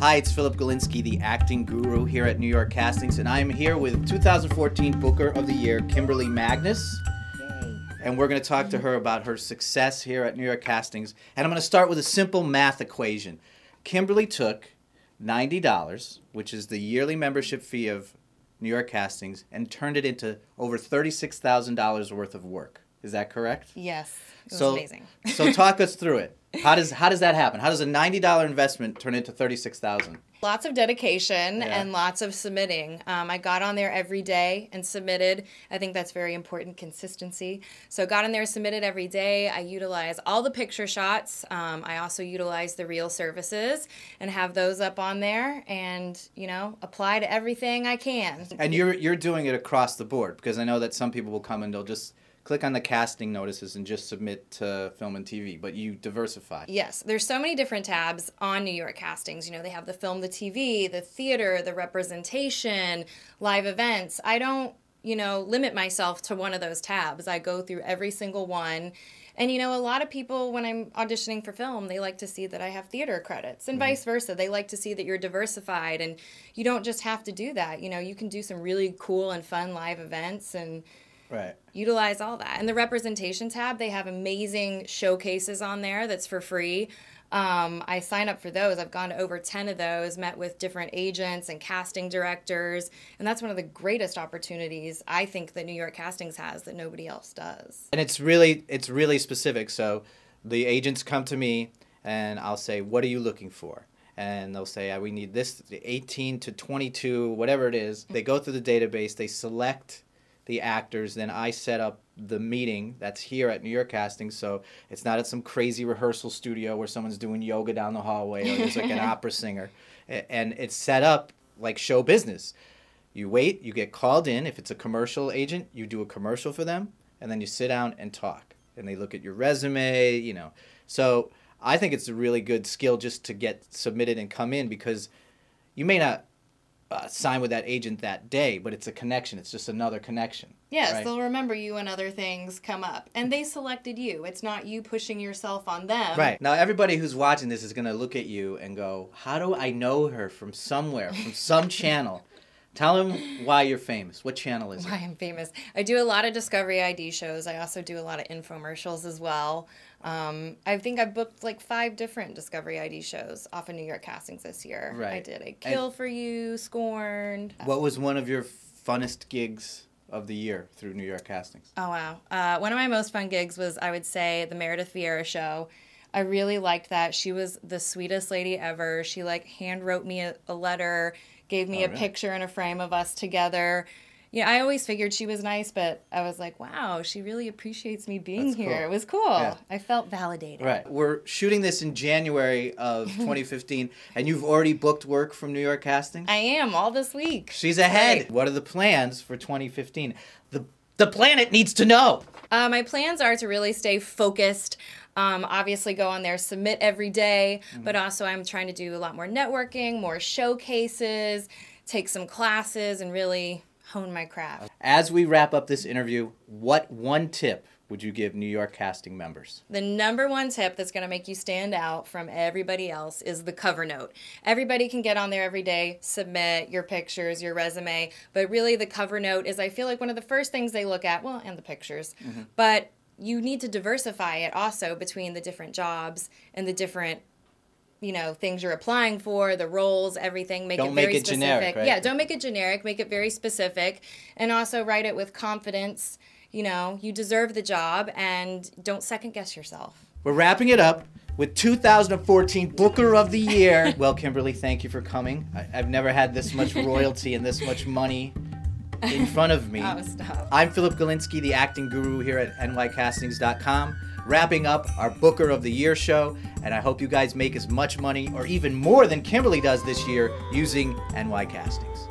Hi, it's Philip Galinsky, the acting guru here at New York Castings, and I'm here with 2014 Booker of the Year, Kimberly Magnus. Yay. And we're going to talk to her about her success here at New York Castings. And I'm going to start with a simple math equation. Kimberly took $90, which is the yearly membership fee of New York Castings, and turned it into over $36,000 worth of work. Is that correct? Yes, it was amazing. So talk us through it. How does that happen? How does a $90 investment turn into $36,000? Lots of dedication and lots of submitting. I got on there every day and submitted. I think that's very important, consistency. So got on there, submitted every day. I utilize all the picture shots. I also utilize the reel services and have those up on there and, you know, apply to everything I can. And you're doing it across the board, because I know that some people will come and they'll just click on the casting notices and just submit to film and TV, but you diversify. Yes, there's so many different tabs on New York Castings. You know, they have the film, the TV, the theater, the representation, live events. I don't, you know, limit myself to one of those tabs. I go through every single one. And, you know, a lot of people, when I'm auditioning for film, they like to see that I have theater credits and vice versa. They like to see that you're diversified, and you don't just have to do that. You know, you can do some really cool and fun live events and utilize all that. And the representation tab, they have amazing showcases on there that's for free. I sign up for those. I've gone to over 10 of those, met with different agents and casting directors, and that's one of the greatest opportunities I think that New York Castings has that nobody else does. And it's really specific. So the agents come to me and I'll say, what are you looking for? And they'll say, we need this 18 to 22, whatever it is. They go through the database, they select the actors, then I set up the meeting that's here at New York Castings, so it's not at some crazy rehearsal studio where someone's doing yoga down the hallway or there's like an opera singer. And it's set up like show business. You wait, you get called in. If it's a commercial agent, you do a commercial for them, and then you sit down and talk. And they look at your resume, you know. So I think it's a really good skill just to get submitted and come in, because you may not sign with that agent that day, but it's a connection. It's just another connection. Yes, right? They'll remember you when other things come up. And they selected you. It's not you pushing yourself on them. Right. Now, everybody who's watching this is going to look at you and go, how do I know her from somewhere, from some channel? Tell them why you're famous. What channel is it? Why I'm famous. I do a lot of Discovery ID shows. I also do a lot of infomercials as well. I think I booked like 5 different Discovery ID shows off of New York Castings this year. Right. I did a Kill for You, Scorned. What was one of your funnest gigs of the year through New York Castings? Oh, wow. One of my most fun gigs was, I would say, the Meredith Vieira show. I really liked that. She was the sweetest lady ever. She like hand wrote me a letter, gave me a picture and a frame of us together. You know, I always figured she was nice, but I was like, wow, she really appreciates me being here. Cool. It was cool. Yeah. I felt validated. Right. We're shooting this in January of 2015, and you've already booked work from New York Castings? I am, all this week. She's ahead. Right. What are the plans for 2015? The planet needs to know. My plans are to really stay focused. Obviously go on there, submit every day, but also I'm trying to do a lot more networking, more showcases, take some classes, and really hone my craft. As we wrap up this interview, what one tip would you give New York Casting members? The number one tip that's going to make you stand out from everybody else is the cover note. Everybody can get on there every day, submit your pictures, your resume, but really the cover note is, I feel like, one of the first things they look at, well, and the pictures, but you need to diversify it also between the different jobs and the different, you know, things you're applying for, the roles, everything. Make it very specific. Generic, right? Yeah, don't make it generic. Make it very specific, and also write it with confidence. You know, you deserve the job, and don't second guess yourself. We're wrapping it up with 2014 Booker of the Year. Well, Kimberly, thank you for coming. I've never had this much royalty and this much money in front of me. Oh, stop. I'm Philip Galinsky, the acting guru here at NYCastings.com, wrapping up our Booker of the Year show, and I hope you guys make as much money or even more than Kimberly does this year using NY Castings.